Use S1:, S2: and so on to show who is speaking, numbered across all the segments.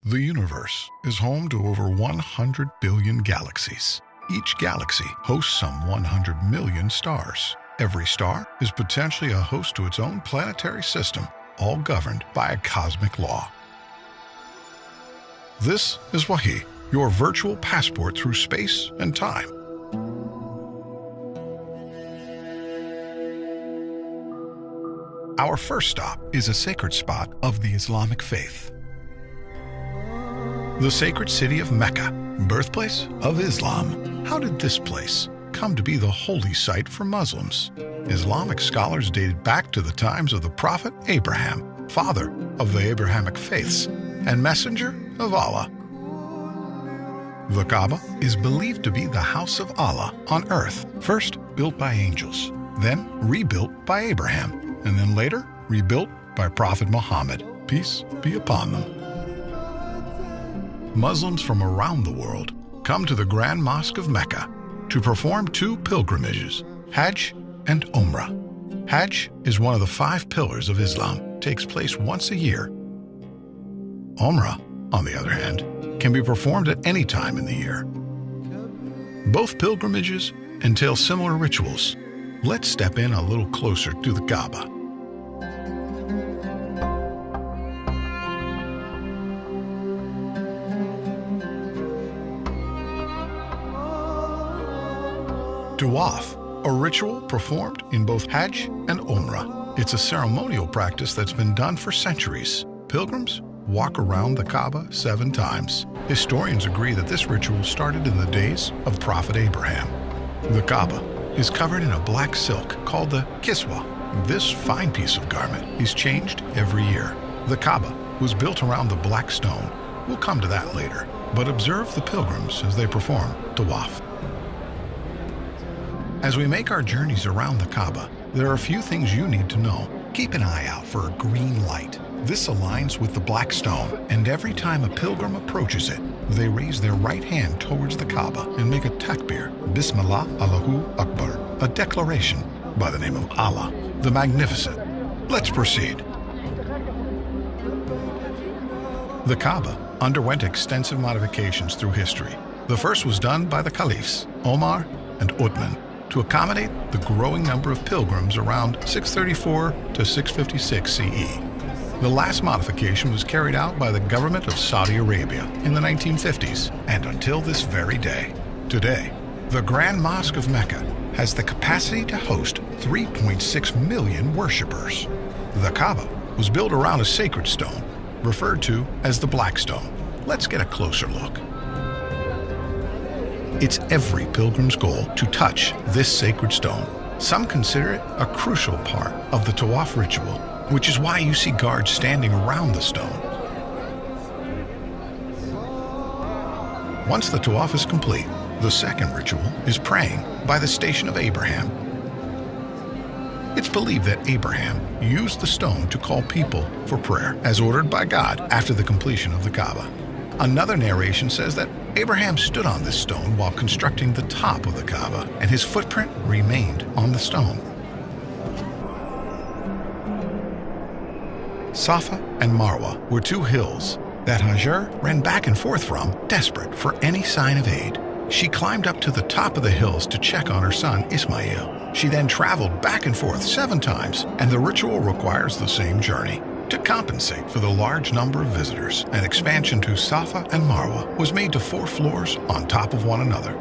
S1: The universe is home to over 100 billion galaxies. Each galaxy hosts some 100 million stars. Every star is potentially a host to its own planetary system, all governed by a cosmic law. This is Wahi, your virtual passport through space and time. Our first stop is a sacred spot of the Islamic faith. The sacred city of Mecca, birthplace of Islam. How did this place come to be the holy site for Muslims? Islamic scholars dated back to the times of the Prophet Abraham, father of the Abrahamic faiths, and messenger of Allah. The Kaaba is believed to be the house of Allah on earth, first built by angels, then rebuilt by Abraham, and then later rebuilt by Prophet Muhammad, peace be upon them. Muslims from around the world come to the Grand Mosque of Mecca to perform two pilgrimages, Hajj and Umrah. Hajj is one of the 5 pillars of Islam, takes place once a year. Umrah, on the other hand, can be performed at any time in the year. Both pilgrimages entail similar rituals. Let's step in a little closer to the Kaaba. Tawaf, a ritual performed in both Hajj and Umrah. It's a ceremonial practice that's been done for centuries. Pilgrims walk around the Kaaba 7 times. Historians agree that this ritual started in the days of Prophet Abraham. The Kaaba is covered in a black silk called the kiswa. This fine piece of garment is changed every year. The Kaaba was built around the black stone. We'll come to that later, but observe the pilgrims as they perform Tawaf. As we make our journeys around the Kaaba, there are a few things you need to know. Keep an eye out for a green light. This aligns with the black stone, and every time a pilgrim approaches it, they raise their right hand towards the Kaaba and make a takbir, Bismillah Allahu Akbar, a declaration by the name of Allah, the Magnificent. Let's proceed. The Kaaba underwent extensive modifications through history. The first was done by the caliphs, Omar and Uthman, to accommodate the growing number of pilgrims around 634 to 656 CE. The last modification was carried out by the government of Saudi Arabia in the 1950s and until this very day. Today, the Grand Mosque of Mecca has the capacity to host 3.6 million worshippers. The Kaaba was built around a sacred stone, referred to as the Black Stone. Let's get a closer look. It's every pilgrim's goal to touch this sacred stone. Some consider it a crucial part of the Tawaf ritual, which is why you see guards standing around the stone. Once the Tawaf is complete, the second ritual is praying by the Station of Abraham. It's believed that Abraham used the stone to call people for prayer, as ordered by God after the completion of the Kaaba. Another narration says that Abraham stood on this stone while constructing the top of the Kaaba, and his footprint remained on the stone. Safa and Marwa were 2 hills that Hajar ran back and forth from, desperate for any sign of aid. She climbed up to the top of the hills to check on her son Ismail. She then traveled back and forth 7 times, and the ritual requires the same journey. To compensate for the large number of visitors, an expansion to Safa and Marwa was made to 4 floors on top of one another.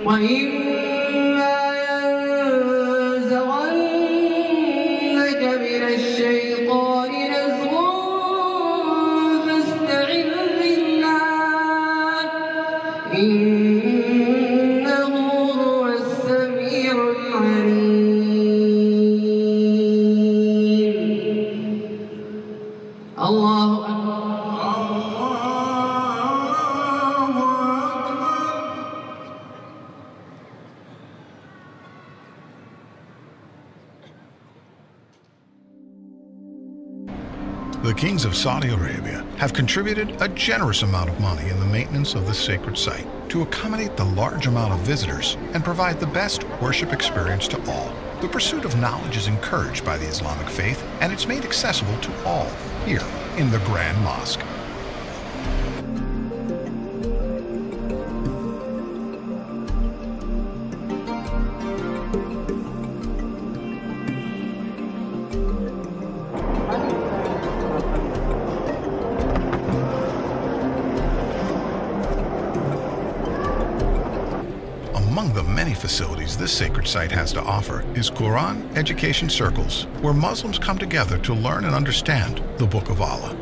S2: وإما ينزغنك من الشيطان نزغ فاستعذ بالله إنه هو السميع العليم. الله أكبر.
S1: The kings of Saudi Arabia have contributed a generous amount of money in the maintenance of this sacred site to accommodate the large amount of visitors and provide the best worship experience to all. The pursuit of knowledge is encouraged by the Islamic faith, and it's made accessible to all here in the Grand Mosque. Among the many facilities this sacred site has to offer is Quran education circles, where Muslims come together to learn and understand the Book of Allah.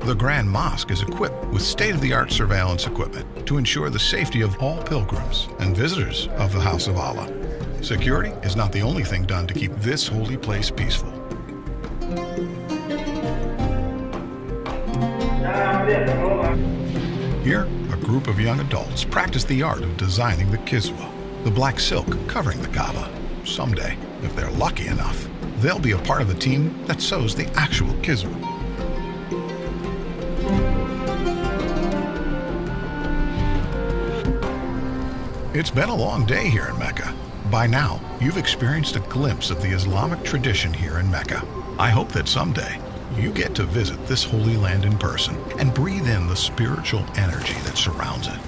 S1: The Grand Mosque is equipped with state-of-the-art surveillance equipment to ensure the safety of all pilgrims and visitors of the House of Allah. Security is not the only thing done to keep this holy place peaceful. Here, a group of young adults practice the art of designing the kiswa, the black silk covering the Kaaba. Someday, if they're lucky enough, they'll be a part of the team that sews the actual kiswa. It's been a long day here in Mecca. By now, you've experienced a glimpse of the Islamic tradition here in Mecca. I hope that someday you get to visit this holy land in person and breathe in the spiritual energy that surrounds it.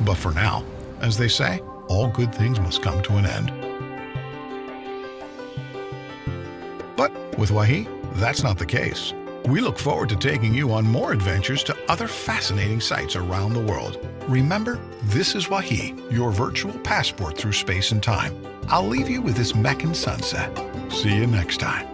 S1: But for now, as they say, all good things must come to an end. But with Wahi, that's not the case. We look forward to taking you on more adventures to other fascinating sites around the world. Remember, this is Wahi, your virtual passport through space and time. I'll leave you with this Meccan sunset. See you next time.